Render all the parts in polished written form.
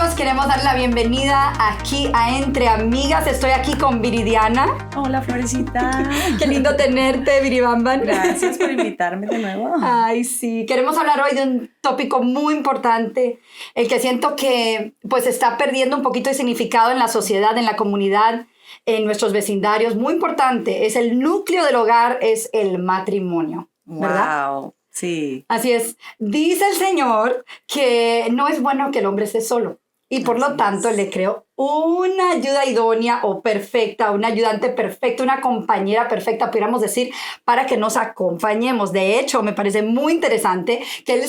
amigos, queremos dar la bienvenida aquí a Entre Amigas. Estoy aquí con Viridiana. Hola, Florecita. Qué lindo tenerte, Viribamban. Gracias por invitarme de nuevo. Ay, sí. Queremos hablar hoy de un tópico muy importante, el que siento que pues está perdiendo un poquito de significado en la sociedad, en la comunidad, en nuestros vecindarios. Muy importante. Es el núcleo del hogar, es el matrimonio. ¿Verdad? Wow. Sí. Así es. Dice el Señor que no es bueno que el hombre esté solo. Y por lo tanto le creó una ayuda idónea o perfecta, una ayudante perfecta, una compañera perfecta, pudiéramos decir, para que nos acompañemos. De hecho, me parece muy interesante que él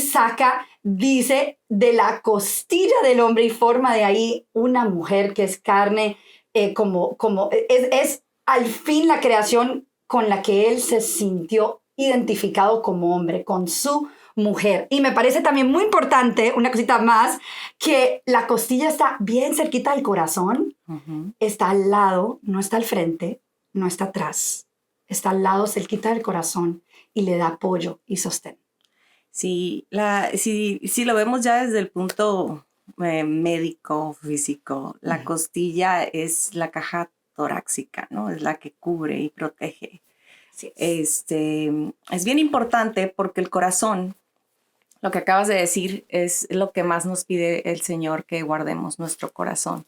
dice, de la costilla del hombre y forma de ahí una mujer que es carne, es al fin la creación con la que él se sintió identificado como hombre, con su mujer. Y me parece también muy importante, una cosita más, que la costilla está bien cerquita del corazón, está al lado, no está al frente, no está atrás, está al lado, cerquita del corazón y le da apoyo y sostén. Sí, si lo vemos ya desde el punto médico, físico, la costilla es la caja torácica, ¿no? Es la que cubre y protege. Sí. Es bien importante porque el corazón, lo que acabas de decir, es lo que más nos pide el Señor, que guardemos nuestro corazón.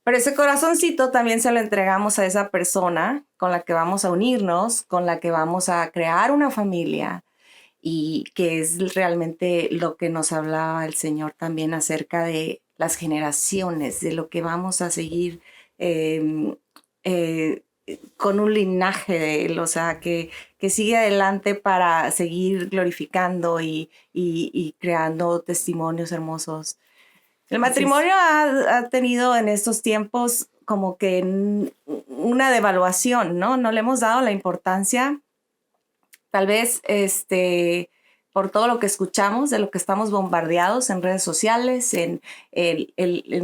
Pero ese corazoncito también se lo entregamos a esa persona con la que vamos a unirnos, con la que vamos a crear una familia, y que es realmente lo que nos hablaba el Señor también acerca de las generaciones, de lo que vamos a seguir con un linaje de él, o sea, que sigue adelante para seguir glorificando y creando testimonios hermosos. El matrimonio ha tenido en estos tiempos como que una devaluación, ¿no? No le hemos dado la importancia, tal vez por todo lo que escuchamos, de lo que estamos bombardeados en redes sociales, en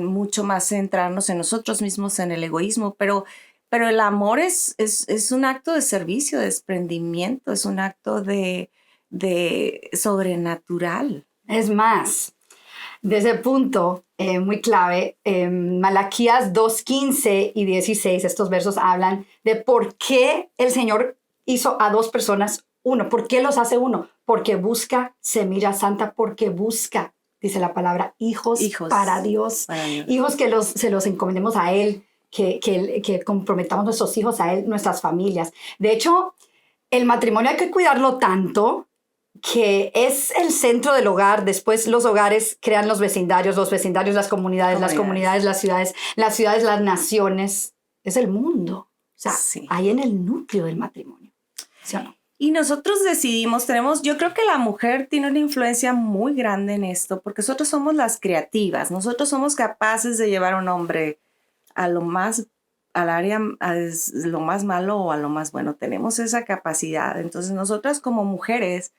mucho más centrarnos en nosotros mismos, en el egoísmo, pero el amor es un acto de servicio, de desprendimiento, es un acto de sobrenatural. Es más, desde el punto muy clave, Malaquías 2:15 y 16, estos versos hablan de por qué el Señor hizo a dos personas uno. ¿Por qué los hace uno? Porque busca semilla santa, porque busca, dice la palabra, hijos para Dios. Hijos que se los encomendemos a Él, que comprometamos nuestros hijos a Él, nuestras familias. De hecho, el matrimonio hay que cuidarlo tanto que es el centro del hogar. Después los hogares crean los vecindarios las comunidades, las comunidades, las ciudades, las naciones. Es el mundo. O sea, ahí en el núcleo del matrimonio. ¿Sí o no? Y nosotros decidimos, yo creo que la mujer tiene una influencia muy grande en esto, porque nosotros somos las creativas, nosotros somos capaces de llevar a un hombre a lo más malo o a lo más bueno. Tenemos esa capacidad. Entonces, nosotras como mujeres,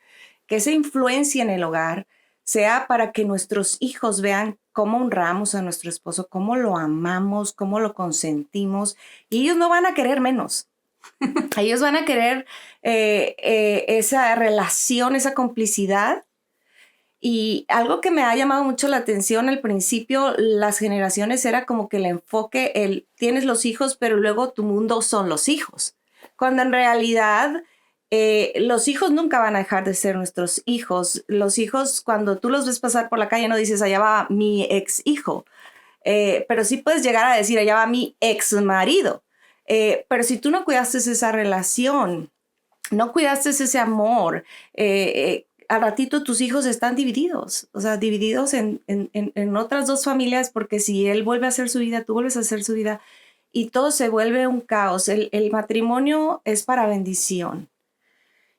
que esa influencia en el hogar sea para que nuestros hijos vean cómo honramos a nuestro esposo, cómo lo amamos, cómo lo consentimos, y ellos no van a querer menos. Ellos van a querer esa relación, esa complicidad. Y algo que me ha llamado mucho la atención al principio, las generaciones era como que el enfoque, tienes los hijos, pero luego tu mundo son los hijos. Cuando en realidad los hijos nunca van a dejar de ser nuestros hijos. Los hijos, cuando tú los ves pasar por la calle, no dices, allá va mi ex hijo. Pero sí puedes llegar a decir, allá va mi ex marido. Pero si tú no cuidaste esa relación, no cuidaste ese amor, al ratito tus hijos están divididos, o sea, divididos en otras dos familias, porque si él vuelve a hacer su vida, tú vuelves a hacer su vida, y todo se vuelve un caos. El matrimonio es para bendición.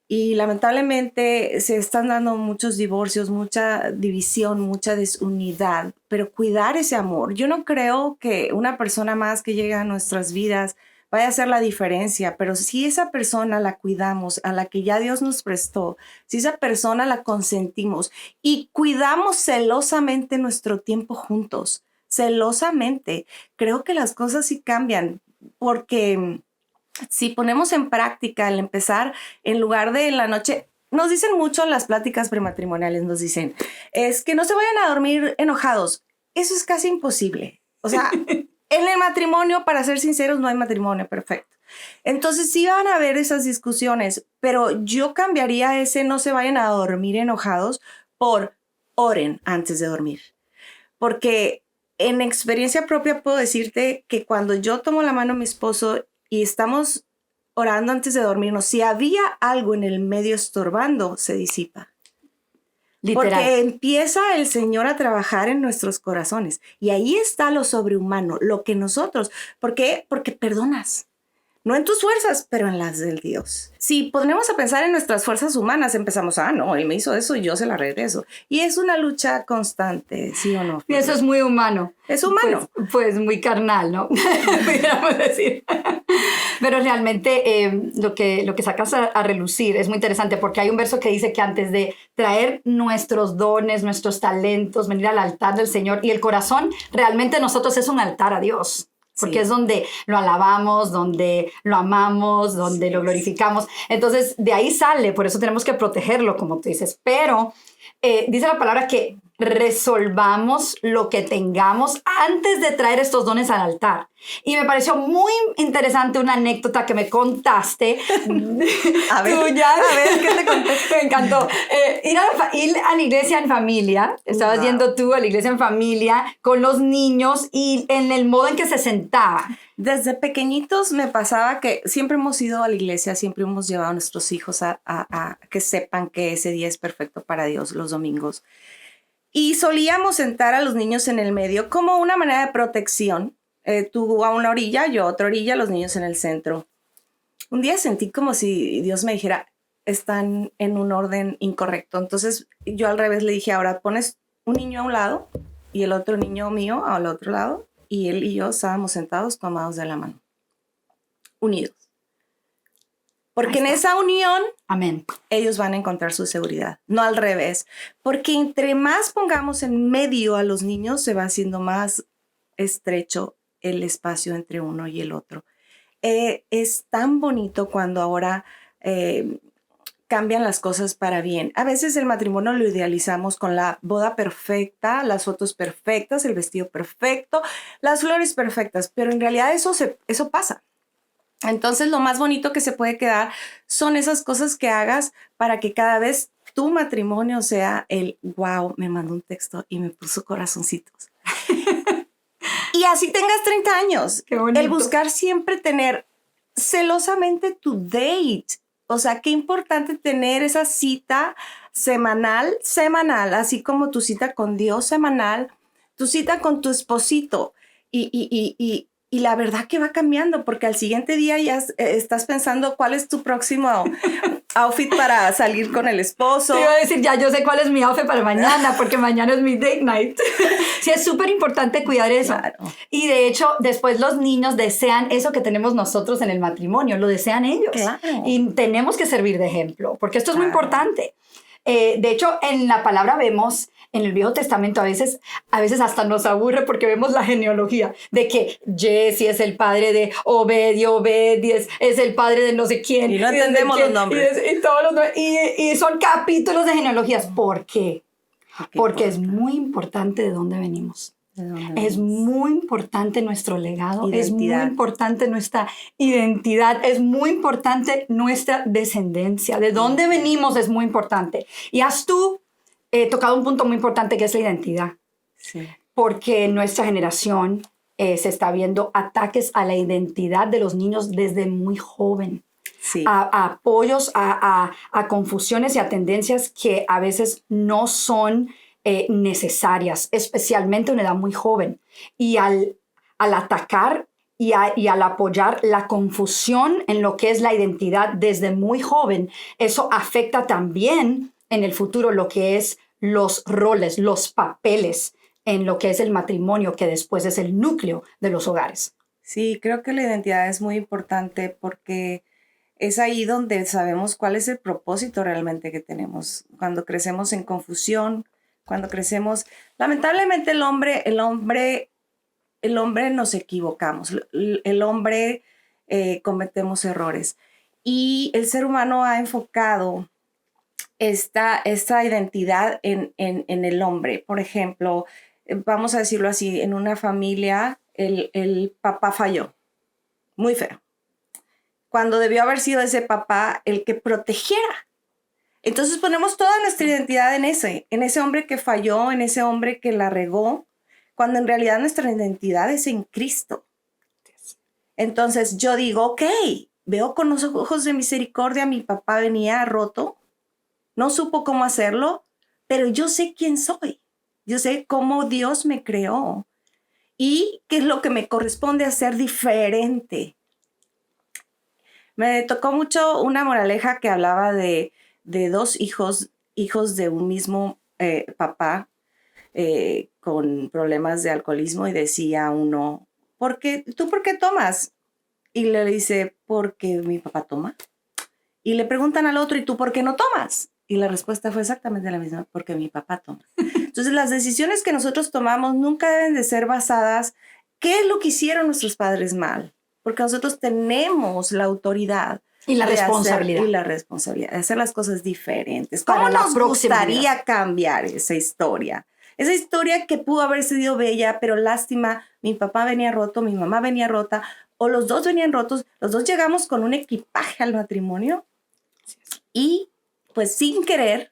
Y lamentablemente se están dando muchos divorcios, mucha división, mucha desunidad, pero cuidar ese amor. Yo no creo que una persona más que llegue a nuestras vidas vaya a hacer la diferencia, pero si esa persona la cuidamos, a la que ya Dios nos prestó, si esa persona la consentimos y cuidamos celosamente nuestro tiempo juntos, celosamente, creo que las cosas sí cambian, porque si ponemos en práctica el empezar, en lugar de en la noche, nos dicen mucho en las pláticas prematrimoniales, nos dicen, es que no se vayan a dormir enojados. eso es casi imposible. O sea, en el matrimonio, para ser sinceros, no hay matrimonio perfecto. Entonces sí van a haber esas discusiones, pero yo cambiaría ese no se vayan a dormir enojados por oren antes de dormir. Porque en experiencia propia puedo decirte que cuando yo tomo la mano a mi esposo y estamos orando antes de dormirnos, si había algo en el medio estorbando, se disipa. Literal. Porque empieza el Señor a trabajar en nuestros corazones. Y ahí está lo sobrehumano, lo que nosotros. ¿Por qué? Porque perdonas. No en tus fuerzas, pero en las del Dios. Si ponemos a pensar en nuestras fuerzas humanas, empezamos, no, Él me hizo eso y yo se la regreso. Y es una lucha constante, ¿sí o no? Y eso es muy humano. Es humano. Pues muy carnal, ¿no? Pudiéramos decir. Pero realmente lo que sacas a relucir es muy interesante porque hay un verso que dice que antes de traer nuestros dones, nuestros talentos, venir al altar del Señor, y el corazón realmente nosotros es un altar a Dios. Porque es donde lo alabamos, donde lo amamos, donde lo glorificamos. Entonces, de ahí sale, por eso tenemos que protegerlo, como tú dices. Pero dice la palabra que resolvamos lo que tengamos antes de traer estos dones al altar. Y me pareció muy interesante una anécdota que me contaste. A ver, ¿qué te conté? Me encantó. Ir a la iglesia en familia. Estabas yendo tú a la iglesia en familia con los niños y en el modo en que se sentaban. Desde pequeñitos me pasaba que siempre hemos ido a la iglesia, siempre hemos llevado a nuestros hijos a que sepan que ese día es perfecto para Dios, los domingos. Y solíamos sentar a los niños en el medio como una manera de protección. Tú a una orilla, yo a otra orilla, los niños en el centro. Un día sentí como si Dios me dijera, están en un orden incorrecto. Entonces yo al revés le dije, ahora pones un niño a un lado y el otro niño mío al otro lado. Y él y yo estábamos sentados tomados de la mano, unidos. Porque en esa unión, amén, ellos van a encontrar su seguridad, no al revés. Porque entre más pongamos en medio a los niños, se va haciendo más estrecho el espacio entre uno y el otro. Es tan bonito cuando ahora cambian las cosas para bien. A veces el matrimonio lo idealizamos con la boda perfecta, las fotos perfectas, el vestido perfecto, las flores perfectas, pero en realidad eso pasa. Entonces lo más bonito que se puede quedar son esas cosas que hagas para que cada vez tu matrimonio sea el wow, me mandó un texto y me puso corazoncitos. Y así tengas 30 años. Qué bonito. El buscar siempre tener celosamente tu date. O sea, qué importante tener esa cita semanal, así como tu cita con Dios semanal, tu cita con tu esposito. Y la verdad que va cambiando, porque al siguiente día ya estás pensando cuál es tu próximo outfit para salir con el esposo. Te iba a decir, ya yo sé cuál es mi outfit para mañana, porque mañana es mi date night. Sí, es súper importante cuidar eso. Claro. Y de hecho, después los niños desean eso que tenemos nosotros en el matrimonio, lo desean ellos. Claro. Y tenemos que servir de ejemplo, porque esto es muy importante. De hecho, en la palabra vemos, en el Viejo Testamento a veces hasta nos aburre porque vemos la genealogía de que Jesse es el padre de Obed y Obed es el padre de no sé quién. Y no entendemos los nombres. Y son capítulos de genealogías. ¿Por qué? Porque es muy importante de dónde venimos. Es muy importante nuestro legado, identidad. Es muy importante nuestra identidad, es muy importante nuestra descendencia. De dónde venimos es muy importante. Y has tú tocado un punto muy importante que es la identidad. Sí. Porque en nuestra generación se está viendo ataques a la identidad de los niños desde muy joven. Sí. A apoyos, a confusiones y a tendencias que a veces no son necesarias, especialmente a una edad muy joven. Y al atacar y al apoyar la confusión en lo que es la identidad desde muy joven, eso afecta también en el futuro lo que es los roles, los papeles en lo que es el matrimonio, que después es el núcleo de los hogares. Sí, creo que la identidad es muy importante porque es ahí donde sabemos cuál es el propósito realmente que tenemos. Cuando crecemos en confusión, cuando crecemos, lamentablemente el hombre nos equivocamos, el hombre cometemos errores y el ser humano ha enfocado esta identidad en el hombre. Por ejemplo, vamos a decirlo así, en una familia el papá falló, muy feo, cuando debió haber sido ese papá el que protegiera. Entonces ponemos toda nuestra identidad en ese hombre que falló, en ese hombre que la regó, cuando en realidad nuestra identidad es en Cristo. Entonces yo digo, ok, veo con los ojos de misericordia, mi papá venía roto, no supo cómo hacerlo, pero yo sé quién soy. Yo sé cómo Dios me creó y qué es lo que me corresponde hacer diferente. Me tocó mucho una moraleja que hablaba de dos hijos de un mismo papá con problemas de alcoholismo, y decía uno, ¿tú por qué tomas? Y le dice, porque mi papá toma. Y le preguntan al otro, ¿y tú por qué no tomas? Y la respuesta fue exactamente la misma, porque mi papá toma. Entonces, las decisiones que nosotros tomamos nunca deben de ser basadas, ¿qué es lo que hicieron nuestros padres mal? Porque nosotros tenemos la autoridad y la responsabilidad de hacer las cosas diferentes. ¿Cómo nos gustaría cambiar esa historia? Esa historia que pudo haber sido bella, pero lástima, mi papá venía roto, mi mamá venía rota, o los dos venían rotos, los dos llegamos con un equipaje al matrimonio y pues sin querer,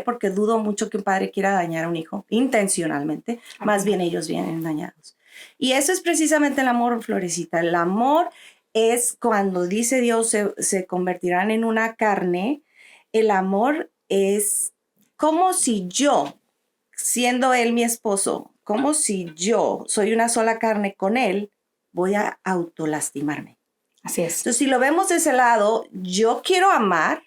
porque dudo mucho que un padre quiera dañar a un hijo intencionalmente, más bien ellos vienen dañados. Y eso es precisamente el amor, Florecita. El amor es cuando dice Dios se convertirán en una carne. El amor es como si yo, siendo él mi esposo, como si yo soy una sola carne con él, voy a autolastimarme. Así es. Entonces, si lo vemos de ese lado, yo quiero amar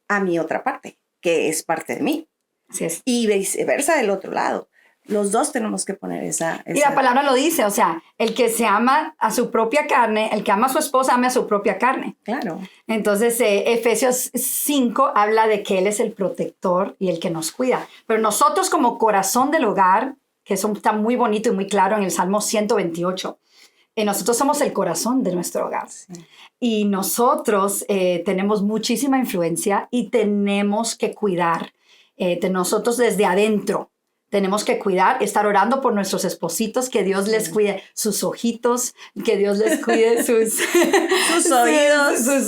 a mi otra parte, que es parte de mí. Así es. Y viceversa del otro lado. Los dos tenemos que poner esa... Y la palabra lo dice, o sea, el que se ama a su propia carne, el que ama a su esposa, ama a su propia carne. Claro. Entonces, Efesios 5 habla de que Él es el protector y el que nos cuida. Pero nosotros como corazón del hogar, que eso está muy bonito y muy claro en el Salmo 128, nosotros somos el corazón de nuestro hogar. Sí. Y nosotros tenemos muchísima influencia y tenemos que cuidar de nosotros desde adentro. Tenemos que cuidar, estar orando por nuestros espositos, que Dios les cuide sus ojitos, que Dios les cuide sus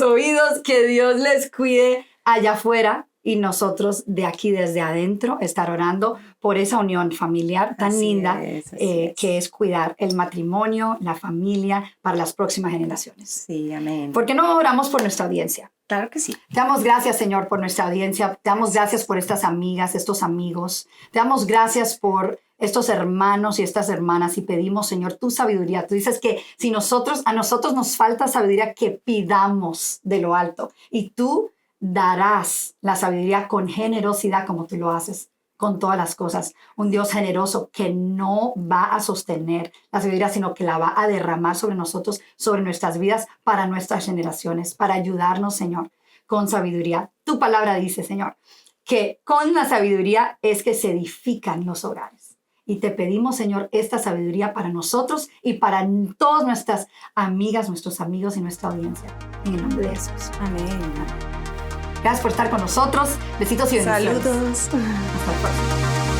oídos, que Dios les cuide allá afuera. Y nosotros de aquí, desde adentro, estar orando por esa unión familiar tan linda que es cuidar el matrimonio, la familia, para las próximas generaciones. Sí, amén. ¿Por qué no oramos por nuestra audiencia? Claro que sí. Te damos gracias, Señor, por nuestra audiencia. Te damos gracias por estas amigas, estos amigos. Te damos gracias por estos hermanos y estas hermanas y pedimos, Señor, tu sabiduría. Tú dices que si a nosotros nos falta sabiduría, que pidamos de lo alto. Y tú darás la sabiduría con generosidad como tú lo haces con todas las cosas. Un Dios generoso que no va a sostener la sabiduría, sino que la va a derramar sobre nosotros, sobre nuestras vidas, para nuestras generaciones, para ayudarnos, Señor, con sabiduría. Tu palabra dice, Señor, que con la sabiduría es que se edifican los hogares. Y te pedimos, Señor, esta sabiduría para nosotros y para todas nuestras amigas, nuestros amigos y nuestra audiencia. En el nombre de Jesús. Amén. Gracias por estar con nosotros. Besitos y bendiciones. Saludos. Hasta la próxima.